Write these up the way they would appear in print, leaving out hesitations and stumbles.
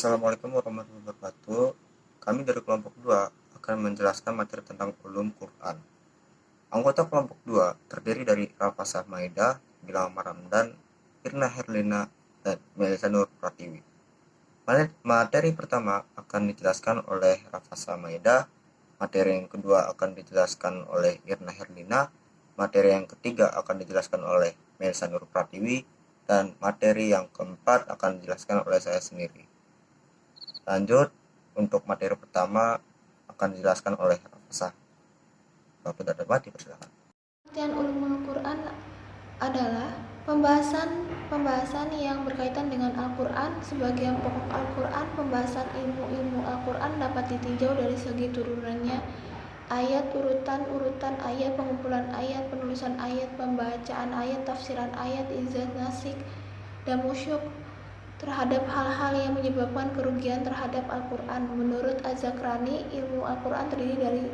Assalamualaikum warahmatullahi wabarakatuh. Kami dari kelompok 2 akan menjelaskan materi tentang ulum Quran. Anggota kelompok 2 terdiri dari Rafasah Maida, Gilang Maramdan, Irna Herlina, dan Melisa Nur Pratiwi. Materi pertama akan dijelaskan oleh Rafasah Maida, materi yang kedua akan dijelaskan oleh Irna Herlina, materi yang ketiga akan dijelaskan oleh Melisa Nur Pratiwi, dan materi yang keempat akan dijelaskan oleh saya sendiri. Lanjut, untuk materi pertama akan dijelaskan oleh Rafasah. Bapak dapat dipersilakan. Pengertian ulumul Quran adalah pembahasan yang berkaitan dengan Al-Quran. Sebagian pokok Al-Quran, pembahasan ilmu Al-Quran dapat ditinjau dari segi turunannya, ayat, urutan ayat, pengumpulan ayat, penulisan ayat, pembacaan ayat, tafsiran ayat, izah nasik, dan musyuk terhadap hal-hal yang menyebabkan kerugian terhadap Al-Quran. Menurut Az-Zakrani, ilmu Al-Quran terdiri dari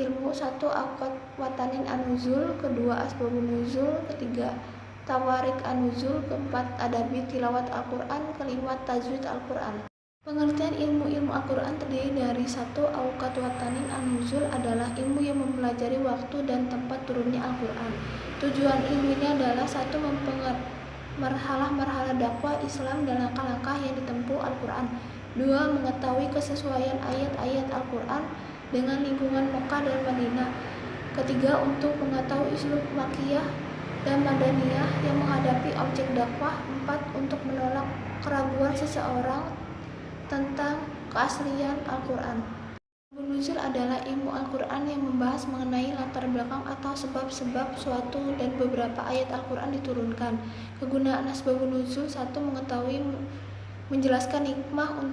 ilmu 1. Aqad watanin an-nuzul, kedua asbabun nuzul, ketiga tawarik an-nuzul, keempat adabi tilawat Al-Quran, kelima tajwid Al-Quran. Pengertian ilmu Al-Quran terdiri dari 1. Aqad watanin an-nuzul adalah ilmu yang mempelajari waktu dan tempat turunnya Al-Quran. Tujuan ilmu ini adalah 1. Marhalah-marhalah dakwah Islam dan langkah-langkah yang ditempuh Al-Quran. 2. Mengetahui kesesuaian ayat-ayat Al-Quran dengan lingkungan Mekah dan Madinah. Ketiga, untuk mengetahui uslub Makkiyah dan Madaniyah yang menghadapi objek dakwah. 4. Untuk menolak keraguan seseorang tentang keaslian Al-Quran. Nuzul adalah ilmu Al-Quran yang membahas mengenai latar belakang atau sebab-sebab suatu dan beberapa ayat Al-Quran diturunkan. Kegunaan asbabun nuzul: 1. Mengetahui menjelaskan hikmah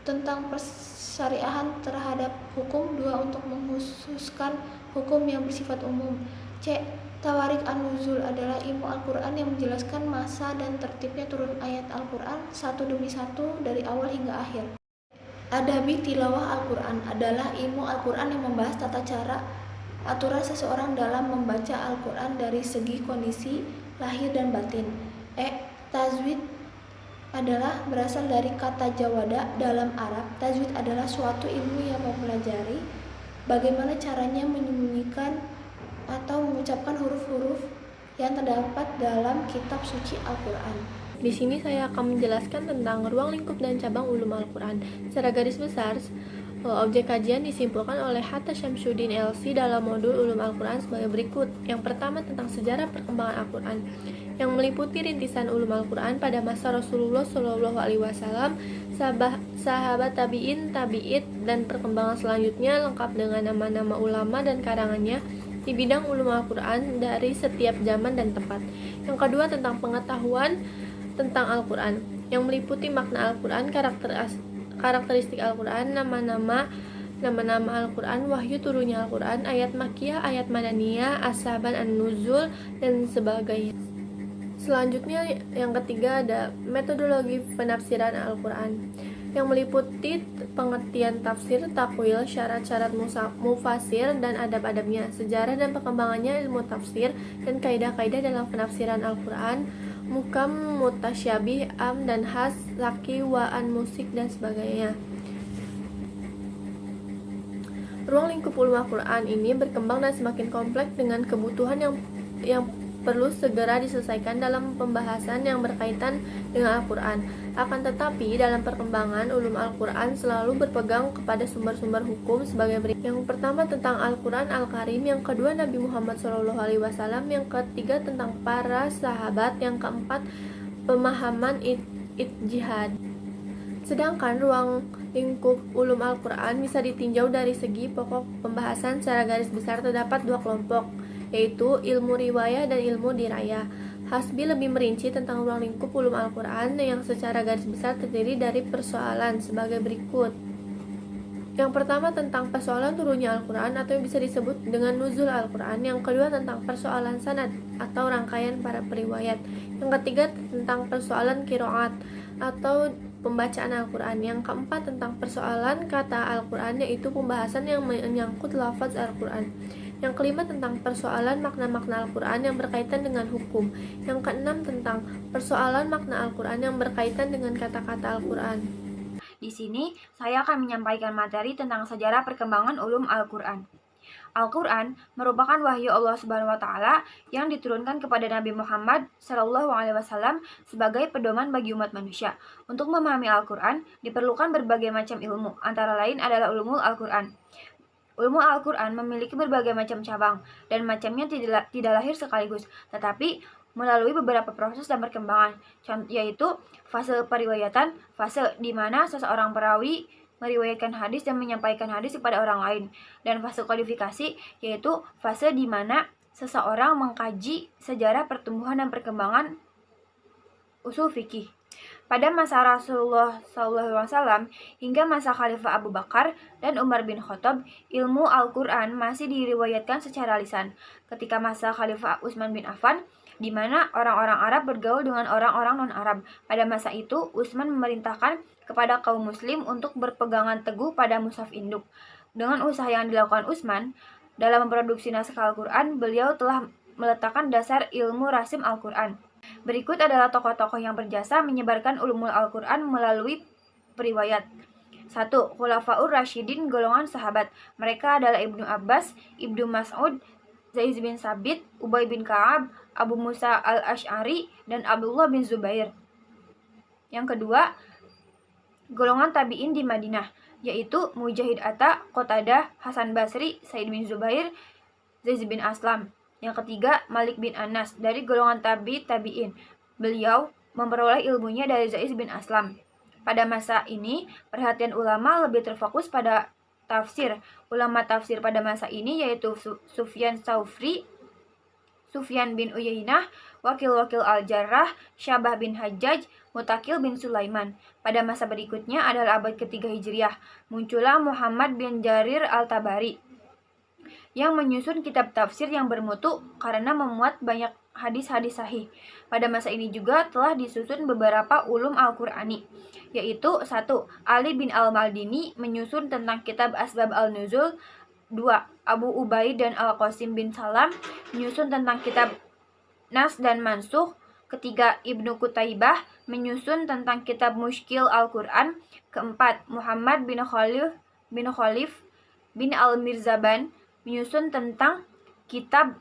tentang persyariahan terhadap hukum. 2. Untuk mengkhususkan hukum yang bersifat umum. C. Tawarik an-nuzul adalah ilmu Al-Quran yang menjelaskan masa dan tertibnya turun ayat Al-Quran satu demi satu dari awal hingga akhir. Adabi tilawah Al-Quran adalah ilmu Al-Quran yang membahas tata cara aturan seseorang dalam membaca Al-Quran dari segi kondisi lahir dan batin. Tajwid adalah berasal dari kata jawada dalam Arab. Tajwid adalah suatu ilmu yang mempelajari bagaimana caranya menyembunyikan atau mengucapkan huruf-huruf yang terdapat dalam kitab suci Al-Quran. Di sini saya akan menjelaskan tentang ruang lingkup dan cabang ulum Al-Quran. Secara garis besar, objek kajian disimpulkan oleh Hatta Syamsuddin LC dalam modul ulum Al-Quran sebagai berikut. Yang pertama, tentang sejarah perkembangan Al-Quran, yang meliputi rintisan ulum Al-Quran pada masa Rasulullah SAW, sahabat tabi'in, tabi'id, dan perkembangan selanjutnya, lengkap dengan nama-nama ulama dan karangannya di bidang ulum Al-Quran dari setiap zaman dan tempat. Yang kedua, tentang pengetahuan tentang Al-Quran, yang meliputi makna Al-Quran, karakteristik Al-Quran, nama-nama Al-Quran, wahyu turunnya Al-Quran, ayat Makkiyah, ayat Madaniyah, asbaban an-nuzul, dan sebagainya. Selanjutnya, yang ketiga, ada metodologi penafsiran Al-Quran, yang meliputi pengertian tafsir, takwil, syarat-syarat mufasir, dan adab-adabnya, sejarah dan perkembangannya ilmu tafsir, dan kaidah-kaidah dalam penafsiran Al-Quran, mukam, mutasyabih, am dan has, laki, waan, musik, dan sebagainya. Ruang lingkup ulum Al-Quran ini berkembang dan semakin kompleks dengan kebutuhan yang perlu segera diselesaikan dalam pembahasan yang berkaitan dengan Al-Quran. Akan tetapi, dalam perkembangan ulum Al-Quran selalu berpegang kepada sumber-sumber hukum sebagai berikut. Yang pertama, tentang Al-Quran Al-Karim. Yang kedua, Nabi Muhammad SAW. Yang ketiga, tentang para sahabat. Yang keempat, pemahaman ijtihad. Sedangkan ruang lingkup ulum Al-Quran bisa ditinjau dari segi pokok pembahasan. Secara garis besar terdapat dua kelompok, yaitu ilmu riwayah dan ilmu dirayah. Hasbi lebih merinci tentang ruang lingkup ulum Al-Quran yang secara garis besar terdiri dari persoalan sebagai berikut. Yang pertama, tentang persoalan turunnya Al-Quran atau yang bisa disebut dengan nuzul Al-Quran. Yang kedua, tentang persoalan sanad atau rangkaian para periwayat. Yang ketiga, tentang persoalan qiraat atau pembacaan Al-Quran. Yang keempat, tentang persoalan kata Al-Quran, yaitu pembahasan yang menyangkut lafaz Al-Quran. Yang kelima, tentang persoalan makna-makna Al-Quran yang berkaitan dengan hukum. Yang keenam, tentang persoalan makna Al-Quran yang berkaitan dengan kata-kata Al-Quran. Di sini saya akan menyampaikan materi tentang sejarah perkembangan ulum Al-Quran. Al-Quran merupakan wahyu Allah Subhanahu wa Ta'ala yang diturunkan kepada Nabi Muhammad SAW sebagai pedoman bagi umat manusia. Untuk memahami Al-Quran diperlukan berbagai macam ilmu, antara lain adalah ulumul Al-Quran. Ilmu Al-Quran memiliki berbagai macam cabang, dan macamnya tidak lahir sekaligus, tetapi melalui beberapa proses dan perkembangan, yaitu fase periwayatan, fase di mana seseorang perawi meriwayatkan hadis dan menyampaikan hadis kepada orang lain, dan fase kodifikasi, yaitu fase di mana seseorang mengkaji sejarah pertumbuhan dan perkembangan usul fikih. Pada masa Rasulullah SAW hingga masa Khalifah Abu Bakar dan Umar bin Khattab, ilmu Al-Quran masih diriwayatkan secara lisan. Ketika masa Khalifah Utsman bin Affan, di mana orang-orang Arab bergaul dengan orang-orang non-Arab. Pada masa itu, Utsman memerintahkan kepada kaum muslim untuk berpegangan teguh pada mushaf induk. Dengan usaha yang dilakukan Utsman dalam memproduksi naskah Al-Quran, beliau telah meletakkan dasar ilmu rasim Al-Quran. Berikut adalah tokoh-tokoh yang berjasa menyebarkan ulumul Al-Quran melalui periwayat. 1. Khulafaur Rasyidin, golongan sahabat. Mereka adalah Ibnu Abbas, Ibnu Mas'ud, Zaid bin Sabit, Ubay bin Ka'ab, Abu Musa al-Ash'ari, dan Abdullah bin Zubair. Yang kedua, golongan tabi'in di Madinah, yaitu Mujahid Atta, Qatadah, Hasan Basri, Said bin Zubair, Zaid bin Aslam. Yang ketiga, Malik bin Anas, dari golongan tabi'in. Beliau memperoleh ilmunya dari Zaid bin Aslam. Pada masa ini, perhatian ulama lebih terfokus pada tafsir. Ulama tafsir pada masa ini yaitu Sufyan Tsauri, Sufyan bin Uyainah, wakil-wakil Al-Jarrah, Syabah bin Hajjaj, Mutakil bin Sulaiman. Pada masa berikutnya adalah abad ketiga Hijriah. Muncullah Muhammad bin Jarir Al-Tabari yang menyusun kitab tafsir yang bermutu karena memuat banyak hadis-hadis sahih. Pada masa ini juga telah disusun beberapa ulum Al-Qur'ani, yaitu 1. Ali bin Al-Maldini menyusun tentang kitab Asbab Al-Nuzul. 2. Abu Ubaid dan Al-Qasim bin Salam menyusun tentang kitab Nas dan Mansukh. Ketiga, Ibnu Qutaibah menyusun tentang kitab Mushkil Al-Quran. Keempat, Muhammad bin Khalif bin Al-Mirzaban menyusun tentang kitab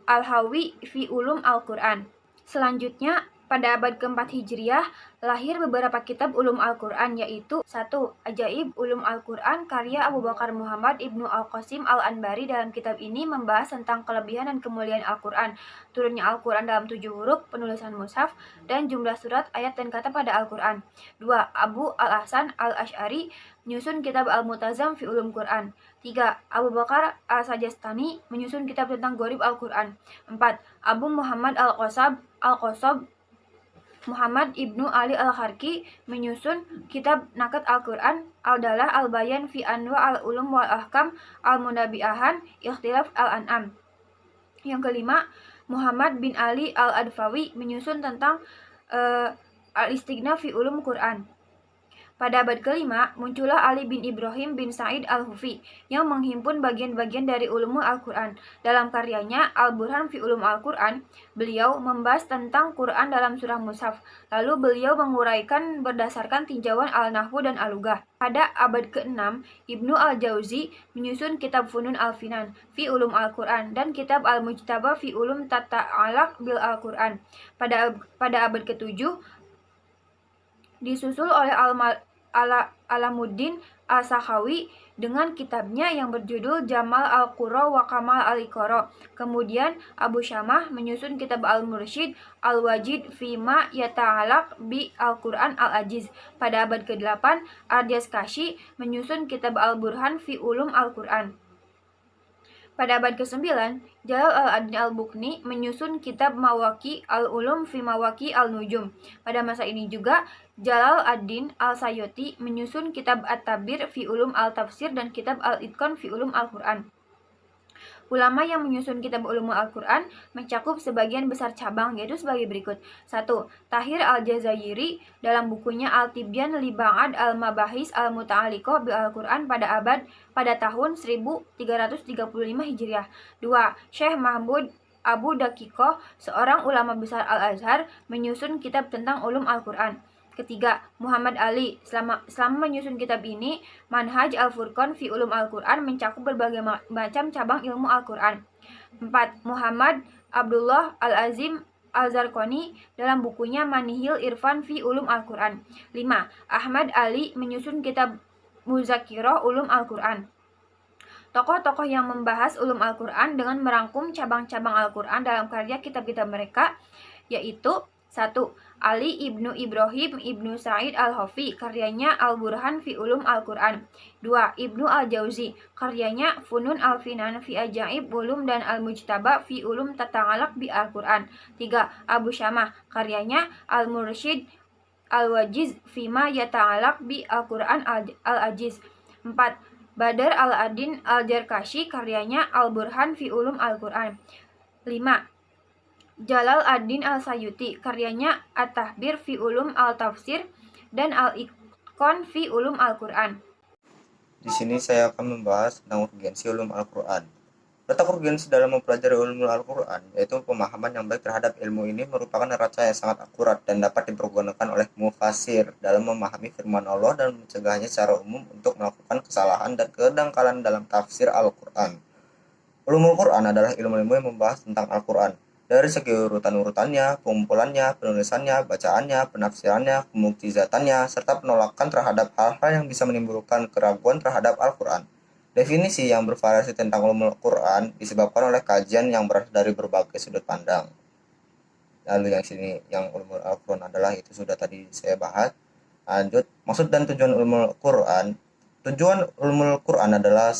Al-Hawi fi Ulum Al-Quran. Selanjutnya, pada abad keempat Hijriah, lahir beberapa kitab ulum Al-Quran, yaitu 1. Ajaib Ulum Al-Quran, karya Abu Bakar Muhammad Ibnu Al-Qasim Al-Anbari. Dalam kitab ini membahas tentang kelebihan dan kemuliaan Al-Quran, turunnya Al-Quran dalam 7 huruf, penulisan mushaf, dan jumlah surat, ayat, dan kata pada Al-Quran. 2. Abu Al-Hasan Al-Ash'ari menyusun kitab Al-Mutazam fi Ulum Quran. 3. Abu Bakar Al-Sajastani menyusun kitab tentang Gharib Al-Quran. 4. Abu Muhammad Al-Qasab Muhammad Ibnu Ali Al-Kharki menyusun kitab Nakat Al-Quran, Al-Dalah Al-Bayan fi Anwa Al-Ulum wal Ahkam, Al-Munabi'ahan, Ikhtilaf Al-An'am. Yang kelima, Muhammad bin Ali Al-Adfawi menyusun tentang Al-Istighna fi Ulum Quran. Pada abad kelima, muncullah Ali bin Ibrahim bin Sa'id Al-Hufi yang menghimpun bagian-bagian dari ulumul Al-Quran. Dalam karyanya Al-Burhan fi Ulum Al-Quran, beliau membahas tentang Quran dalam surah Mushaf. Lalu beliau menguraikan berdasarkan tinjauan Al-Nahwu dan Al-Lugah. Pada abad ke-6, Ibnu Al-Jauzi menyusun kitab Funun Al-Finan fi Ulum Al-Quran dan kitab Al-Mujtaba fi Ulum Tata'alaq bil Al-Quran. Pada abad ke-7, disusul oleh Alamuddin Al-Sakhawi dengan kitabnya yang berjudul Jamal Al-Qurra wa Kamal Al-Iqra. Kemudian Abu Syamah menyusun kitab Al-Mursyid Al-Wajid fima yata'alaq bi Al-Quran Al-Ajiz. Pada abad ke-8, Ardias Kashi menyusun kitab Al-Burhan fi Ulum Al-Quran. Pada abad ke-9, Jalal Al-Adin Al-Bukni menyusun kitab Mawaki Al-Ulum fi Mawaki Al-Nujum. Pada masa ini juga Jalal ad-Din Al-Sayuti menyusun kitab At-Tabir fi Ulum Al-Tafsir dan kitab Al-Itqan fi Ulum Al-Quran. Ulama yang menyusun kitab Ulumul Al-Quran mencakup sebagian besar cabang, yaitu sebagai berikut. 1. Tahir Al-Jazairi dalam bukunya Al-Tibyan li Ba'ad Al-Mabahis Al-Muta'alliqah bil Al-Quran pada tahun 1335 Hijriah. 2. Syekh Mahmud Abu Daqiqah, seorang ulama besar Al-Azhar, menyusun kitab tentang ulum Al-Quran. Ketiga, Muhammad Ali. Selama menyusun kitab ini, Manhaj Al-Furqan fi Ulum Al-Quran mencakup berbagai macam cabang ilmu Al-Quran. 4. Muhammad Abdullah Al-Azim Al-Zarqani dalam bukunya Manhil Irfan fi Ulum Al-Quran. 5. Ahmad Ali menyusun kitab Muzakirah Ulum Al-Quran. Tokoh-tokoh yang membahas ulum Al-Quran dengan merangkum cabang-cabang Al-Quran dalam karya kitab-kitab mereka, yaitu 1. Ali ibnu Ibrahim ibnu Sa'id al-Hofi, karyanya Al-Burhan fi Ulum Al-Quran. 2. Ibnu Al-Jauzi, karyanya Funun Al-Finan fi Ajaib Ulum dan Al-Mujtaba fi Ulum Tata'alaq bi Al-Quran. 3. Abu Syamah, karyanya Al-Mursyid Al-Wajiz fima yata'alaq bi Al-Quran Al-Ajiz. 4. Badar Al-Adin Al-Jarkashi, karyanya Al-Burhan fi Ulum Al-Quran. 5. Jalal ad-Din Al-Sayuti, karyanya At-Tahbir fi Ulum Al-Tafsir dan Al-Iqan fi Ulum Al-Quran. Di sini saya akan membahas tentang urgensi ulum Al-Quran. Letak urgensi dalam mempelajari ulum Al-Quran, yaitu pemahaman yang baik terhadap ilmu ini merupakan neraca yang sangat akurat dan dapat dipergunakan oleh mufasir dalam memahami firman Allah dan mencegahnya secara umum untuk melakukan kesalahan dan kedangkalan dalam tafsir Al-Quran. Ulumul Quran adalah ilmu-ilmu yang membahas tentang Al-Quran, dari segi urutan-urutannya, pengumpulannya, penulisannya, bacaannya, penafsirannya, pemuktizatannya, serta penolakan terhadap hal-hal yang bisa menimbulkan keraguan terhadap Al-Quran. Definisi yang bervariasi tentang ulumul Quran disebabkan oleh kajian yang berasal dari berbagai sudut pandang. Lalu yang ulumul Al-Quran adalah itu sudah tadi saya bahas. Lanjut, maksud dan tujuan ulumul Quran. Tujuan ulumul Quran adalah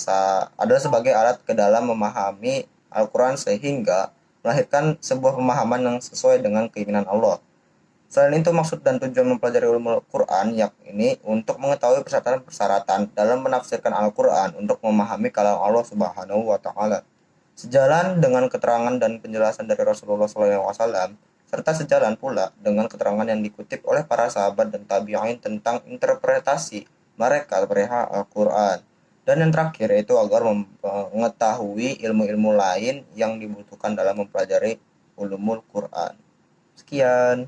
sebagai alat ke dalam memahami Al-Quran sehingga melahirkan sebuah pemahaman yang sesuai dengan keinginan Allah. Selain itu, maksud dan tujuan mempelajari ulumul Quran yakni untuk mengetahui persyaratan-persyaratan dalam menafsirkan Al-Quran untuk memahami kalam Allah Subhanahu wa Ta'ala. Sejalan dengan keterangan dan penjelasan dari Rasulullah SAW, serta sejalan pula dengan keterangan yang dikutip oleh para sahabat dan tabi'in tentang interpretasi mereka perihal Al-Quran. Dan yang terakhir yaitu agar mengetahui ilmu-ilmu lain yang dibutuhkan dalam mempelajari ulumul Quran. Sekian.